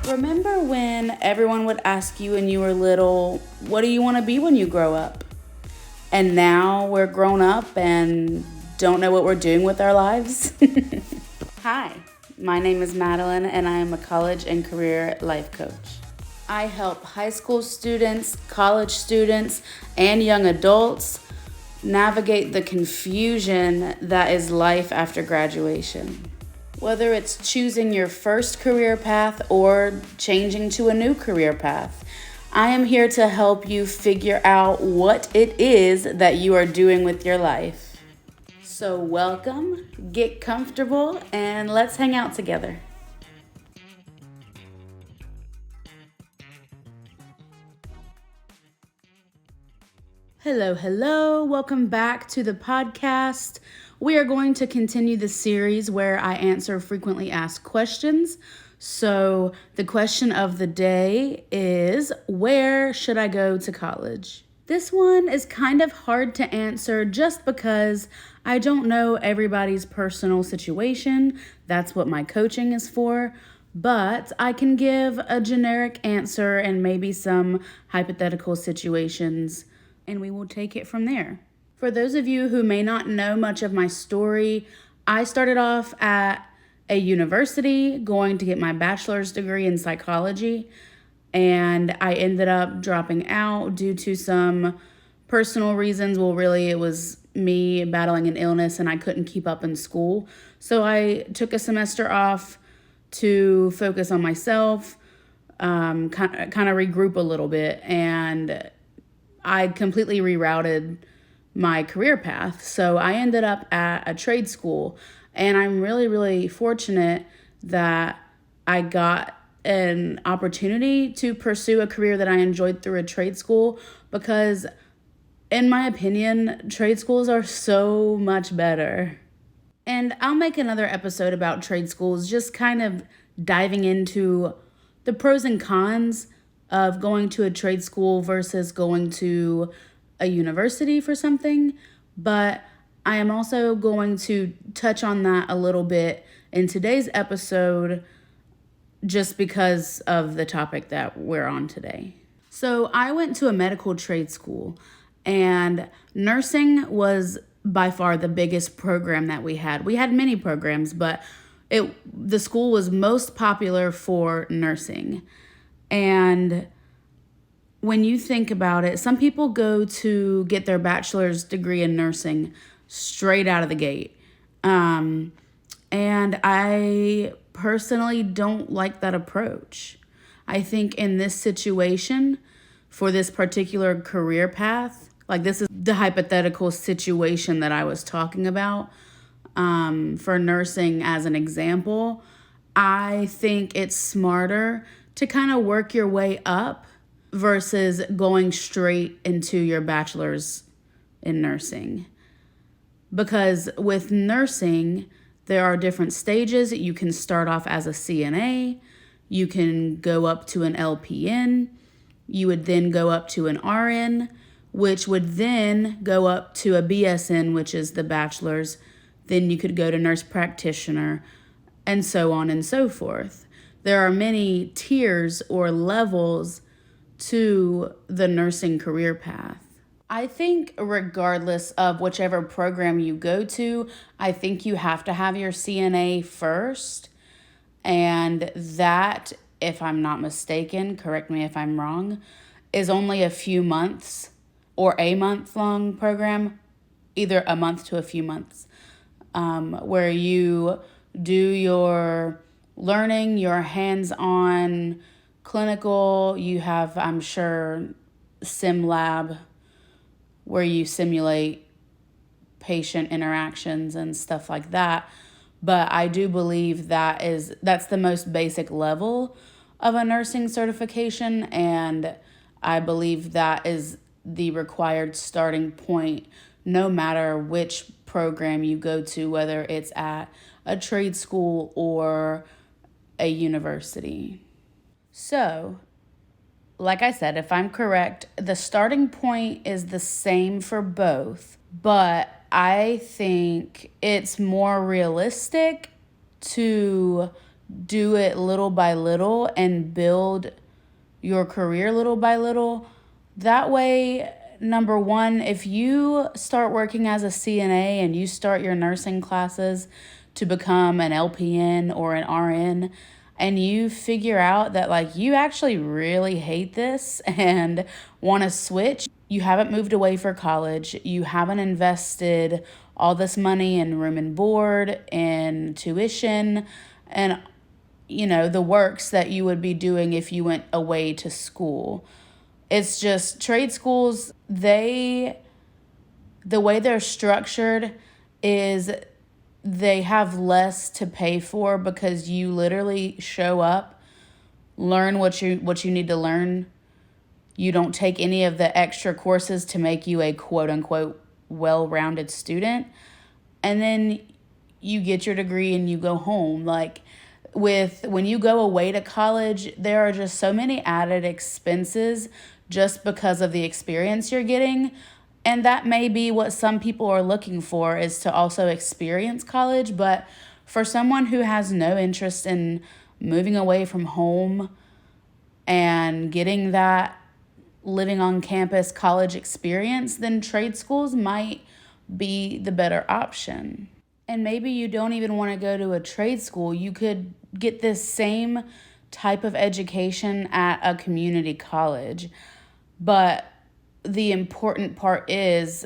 Remember when everyone would ask you when you were little, what do you want to be when you grow up? And now we're grown up and don't know what we're doing with our lives? Hi, my name is Madeline and I am a college and career life coach. I help high school students, college students, and young adults navigate the confusion that is life after graduation. Whether it's choosing your first career path or changing to a new career path, I am here to help you figure out what it is that you are doing with your life. So welcome, get comfortable, and let's hang out together. Hello, welcome back to the podcast. We are going to continue the series where I answer frequently asked questions. So the question of the day is, where should I go to college? This one is kind of hard to answer just because I don't know everybody's personal situation. That's what my coaching is for. But I can give a generic answer and maybe some hypothetical situations, and we will take it from there. For those of you who may not know much of my story, I started off at a university going to get my bachelor's degree in psychology, and I ended up dropping out due to some personal reasons. Well, really, it was me battling an illness and I couldn't keep up in school. So I took a semester off to focus on myself, kind of regroup a little bit, and I completely rerouted my career path. So I ended up at a trade school, and I'm really fortunate that I got an opportunity to pursue a career that I enjoyed through a trade school, because in my opinion, trade schools are so much better. And I'll make another episode about trade schools, just kind of diving into the pros and cons of going to a trade school versus going to a university for something. But I am also going to touch on that a little bit in today's episode just because of the topic that we're on today. So I went to a medical trade school, and nursing was by far the biggest program that we had. We had many programs, but the school was most popular for nursing. And when you think about it, some people go to get their bachelor's degree in nursing straight out of the gate. And I personally don't like that approach. I think in this situation, for this particular career path, like this is the hypothetical situation that I was talking about, for nursing as an example, I think it's smarter to kind of work your way up versus going straight into your bachelor's in nursing. Because with nursing, there are different stages. You can start off as a CNA, you can go up to an LPN, you would then go up to an RN, which would then go up to a BSN, which is the bachelor's. Then you could go to nurse practitioner, and so on and so forth. There are many tiers or levels to the nursing career path. I think regardless of whichever program you go to, I think you have to have your CNA first. And that, if I'm not mistaken, correct me if I'm wrong, is only a few months or a month-long program, either a month to a few months, where you do your learning, your hands-on clinical. You have, I'm sure, sim lab where you simulate patient interactions and stuff like that. But I do believe that's the most basic level of a nursing certification, and I believe that is the required starting point no matter which program you go to, whether it's at a trade school or a university. So, like I said, if I'm correct, the starting point is the same for both, but I think it's more realistic to do it little by little and build your career little by little. That way, number one, if you start working as a CNA and you start your nursing classes to become an LPN or an RN, and you figure out that like you actually really hate this and want to switch, you haven't moved away for college, you haven't invested all this money in room and board and tuition and the works that you would be doing if you went away to school. It's just trade schools, the way they're structured is they have less to pay for because you literally show up, learn what you need to learn. You don't take any of the extra courses to make you a quote unquote well-rounded student. And then you get your degree and you go home. Like when you go away to college, there are just so many added expenses just because of the experience you're getting. And that may be what some people are looking for, is to also experience college. But for someone who has no interest in moving away from home and getting that living on campus college experience, then trade schools might be the better option. And maybe you don't even want to go to a trade school. You could get this same type of education at a community college. But the important part is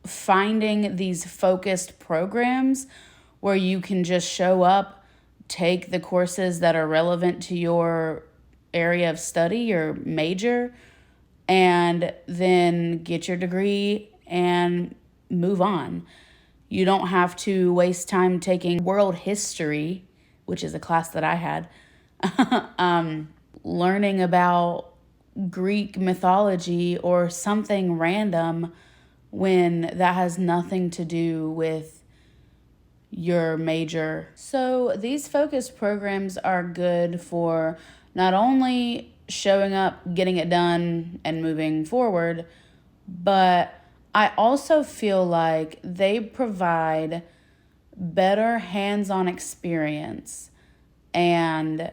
finding these focused programs where you can just show up, take the courses that are relevant to your area of study, your major, and then get your degree and move on. You don't have to waste time taking world history, which is a class that I had, learning about Greek mythology or something random when that has nothing to do with your major. So these focused programs are good for not only showing up, getting it done, and moving forward, but I also feel like they provide better hands-on experience, and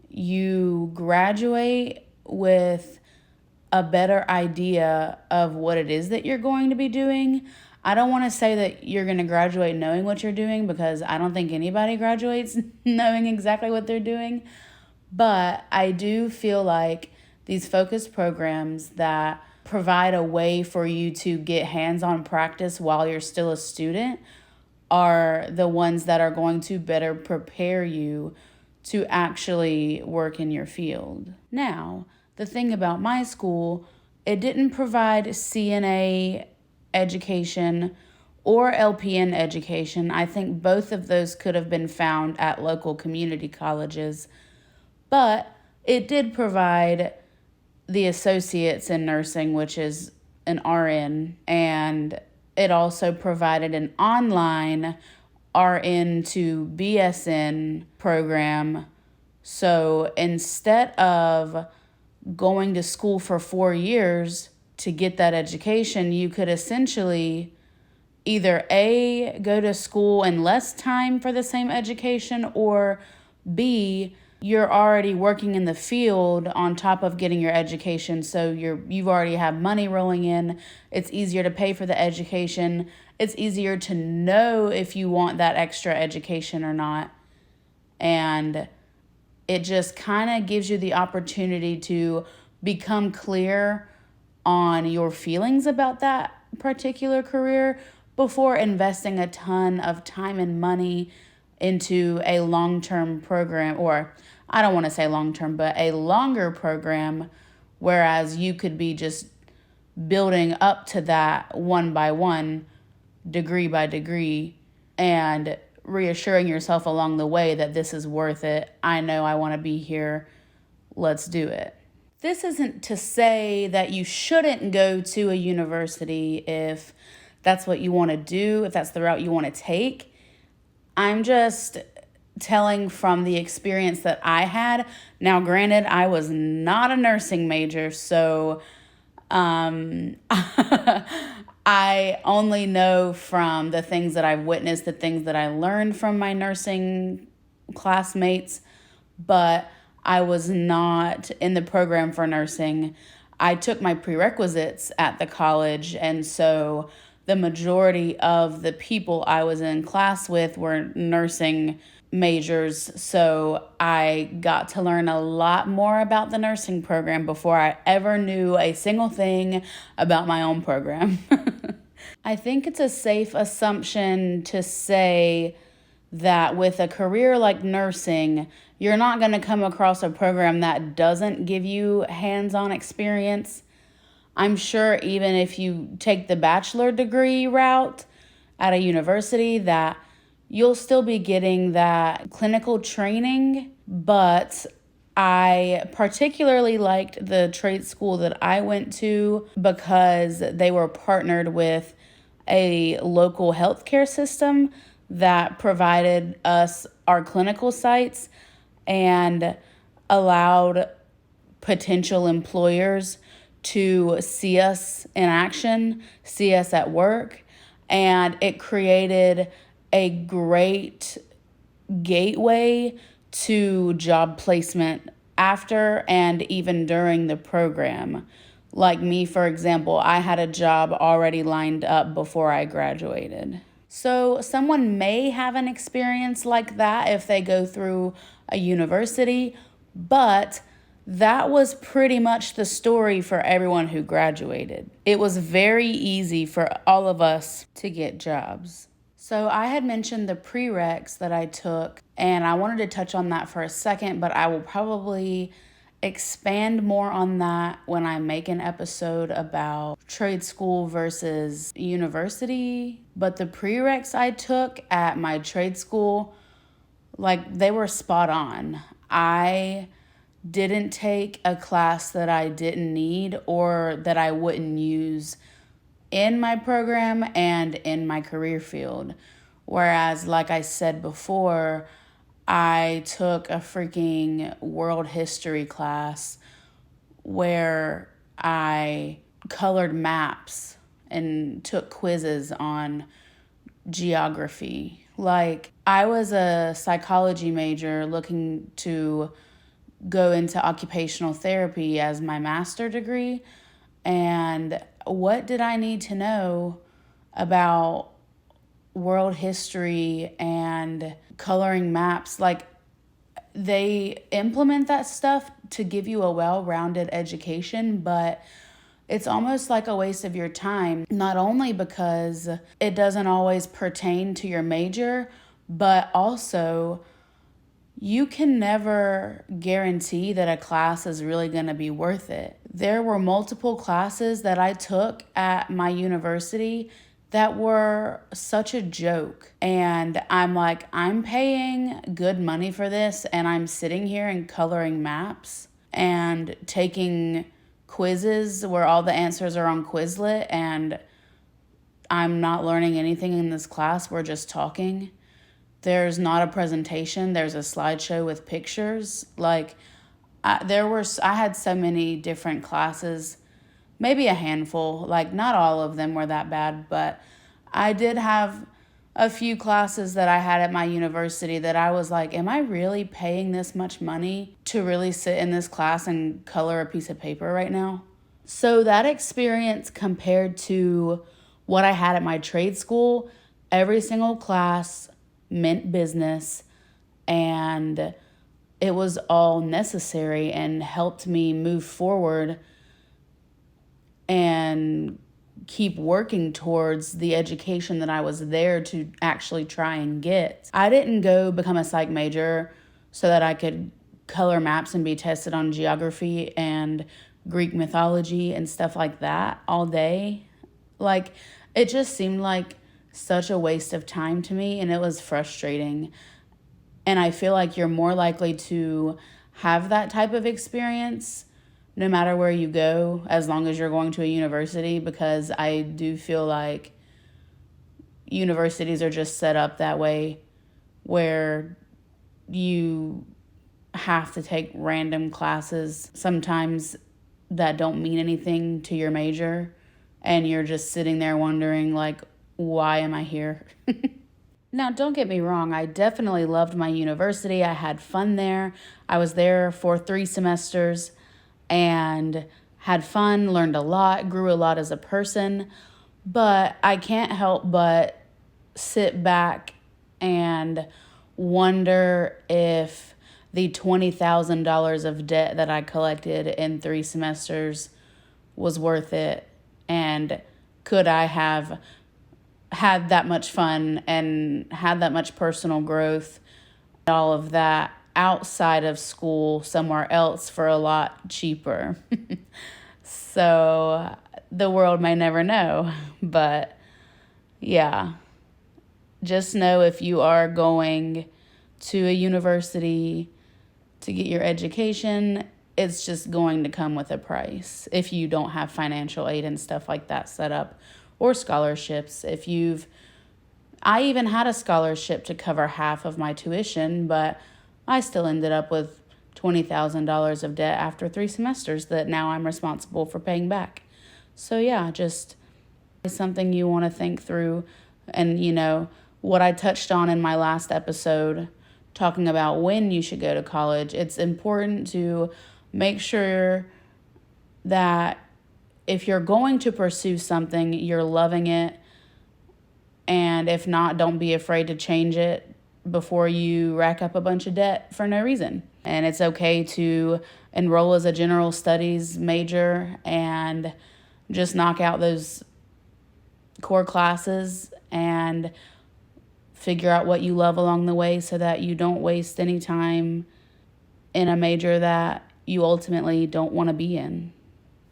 you graduate with a better idea of what it is that you're going to be doing. I don't want to say that you're going to graduate knowing what you're doing, because I don't think anybody graduates knowing exactly what they're doing. But I do feel like these focused programs that provide a way for you to get hands-on practice while you're still a student are the ones that are going to better prepare you to actually work in your field. Now, the thing about my school, it didn't provide CNA education or LPN education. I think both of those could have been found at local community colleges, but it did provide the associates in nursing, which is an RN, and it also provided an online RN to BSN program. So instead of going to school for 4 years to get that education, you could essentially either A, go to school in less time for the same education, or B, you're already working in the field on top of getting your education. So you've already have money rolling in. It's easier to pay for the education. It's easier to know if you want that extra education or not. And it just kind of gives you the opportunity to become clear on your feelings about that particular career before investing a ton of time and money into a long-term program, or I don't want to say long-term, but a longer program, whereas you could be just building up to that one by one, degree by degree, and reassuring yourself along the way that this is worth it. I know I want to be here. Let's do it. This isn't to say that you shouldn't go to a university if that's what you want to do, if that's the route you want to take. I'm just telling from the experience that I had. Now, granted, I was not a nursing major, so I only know from the things that I've witnessed, the things that I learned from my nursing classmates, but I was not in the program for nursing. I took my prerequisites at the college, and so the majority of the people I was in class with were nursing majors. So I got to learn a lot more about the nursing program before I ever knew a single thing about my own program. I think it's a safe assumption to say that with a career like nursing, you're not going to come across a program that doesn't give you hands-on experience. I'm sure even if you take the bachelor degree route at a university, that you'll still be getting that clinical training. But I particularly liked the trade school that I went to because they were partnered with a local healthcare system that provided us our clinical sites and allowed potential employers to see us in action, see us at work, and it created a great gateway to job placement after and even during the program. Like me, for example, I had a job already lined up before I graduated. So someone may have an experience like that if they go through a university, but that was pretty much the story for everyone who graduated. It was very easy for all of us to get jobs. So I had mentioned the prereqs that I took, and I wanted to touch on that for a second, but I will probably expand more on that when I make an episode about trade school versus university. But the prereqs I took at my trade school, like, they were spot on. I didn't take a class that I didn't need or that I wouldn't use in my program and in my career field. Whereas, like I said before, I took a freaking world history class where I colored maps and took quizzes on geography. Like, I was a psychology major looking to go into occupational therapy as my master degree. And what did I need to know about world history and coloring maps? Like, they implement that stuff to give you a well-rounded education, but it's almost like a waste of your time, not only because it doesn't always pertain to your major, but also you can never guarantee that a class is really going to be worth it. There were multiple classes that I took at my university that were such a joke. And I'm like, I'm paying good money for this, and I'm sitting here and coloring maps and taking quizzes where all the answers are on Quizlet, and I'm not learning anything in this class. We're just talking. There's not a presentation. There's a slideshow with pictures. Like, I had so many different classes, maybe a handful. Like, not all of them were that bad, but I did have a few classes that I had at my university that I was like, am I really paying this much money to really sit in this class and color a piece of paper right now? So that experience compared to what I had at my trade school, every single class meant business, and it was all necessary and helped me move forward and keep working towards the education that I was there to actually try and get. I didn't go become a psych major so that I could color maps and be tested on geography and Greek mythology and stuff like that all day. Like, it just seemed like such a waste of time to me, and it was frustrating. And I feel like you're more likely to have that type of experience no matter where you go, as long as you're going to a university, because I do feel like universities are just set up that way where you have to take random classes sometimes that don't mean anything to your major, and you're just sitting there wondering, like, why am I here? Now, don't get me wrong, I definitely loved my university. I had fun there. I was there for 3 semesters and had fun, learned a lot, grew a lot as a person. But I can't help but sit back and wonder if the $20,000 of debt that I collected in 3 semesters was worth it. And could I have had that much fun and had that much personal growth, all of that outside of school somewhere else for a lot cheaper? So the world may never know, but yeah, just know if you are going to a university to get your education, it's just going to come with a price if you don't have financial aid and stuff like that set up, or scholarships. I even had a scholarship to cover half of my tuition, but I still ended up with $20,000 of debt after 3 semesters that now I'm responsible for paying back. So yeah, just something you want to think through. And what I touched on in my last episode, talking about when you should go to college, it's important to make sure that if you're going to pursue something, you're loving it. And if not, don't be afraid to change it before you rack up a bunch of debt for no reason. And it's okay to enroll as a general studies major and just knock out those core classes and figure out what you love along the way so that you don't waste any time in a major that you ultimately don't want to be in.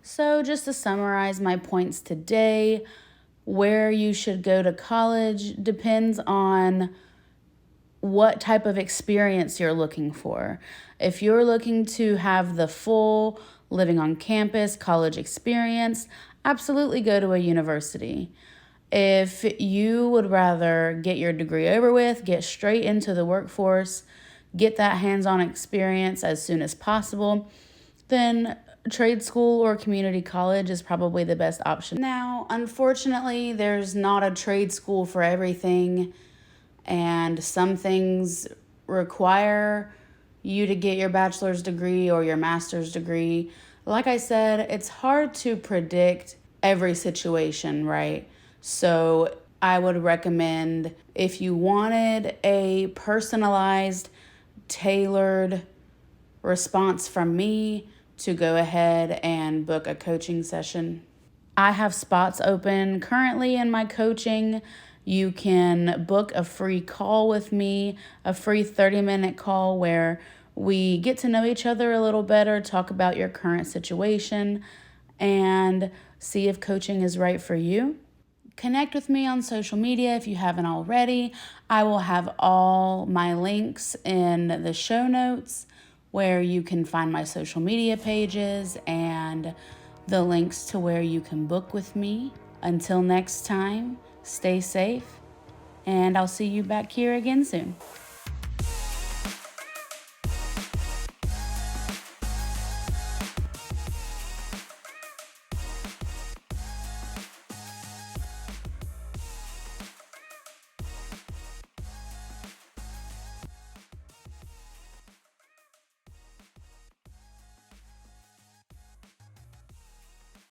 So just to summarize my points today, where you should go to college depends on what type of experience you're looking for. If you're looking to have the full living on campus college experience, absolutely go to a university. If you would rather get your degree over with, get straight into the workforce, get that hands-on experience as soon as possible, then trade school or community college is probably the best option. Now, unfortunately, there's not a trade school for everything, and some things require you to get your bachelor's degree or your master's degree. Like I said, it's hard to predict every situation, right? So I would recommend, if you wanted a personalized, tailored response from me, to go ahead and book a coaching session. I have spots open currently in my coaching. You can book a free call with me, a free 30-minute call where we get to know each other a little better, talk about your current situation, and see if coaching is right for you. Connect with me on social media if you haven't already. I will have all my links in the show notes, where you can find my social media pages and the links to where you can book with me. Until next time, stay safe, and I'll see you back here again soon.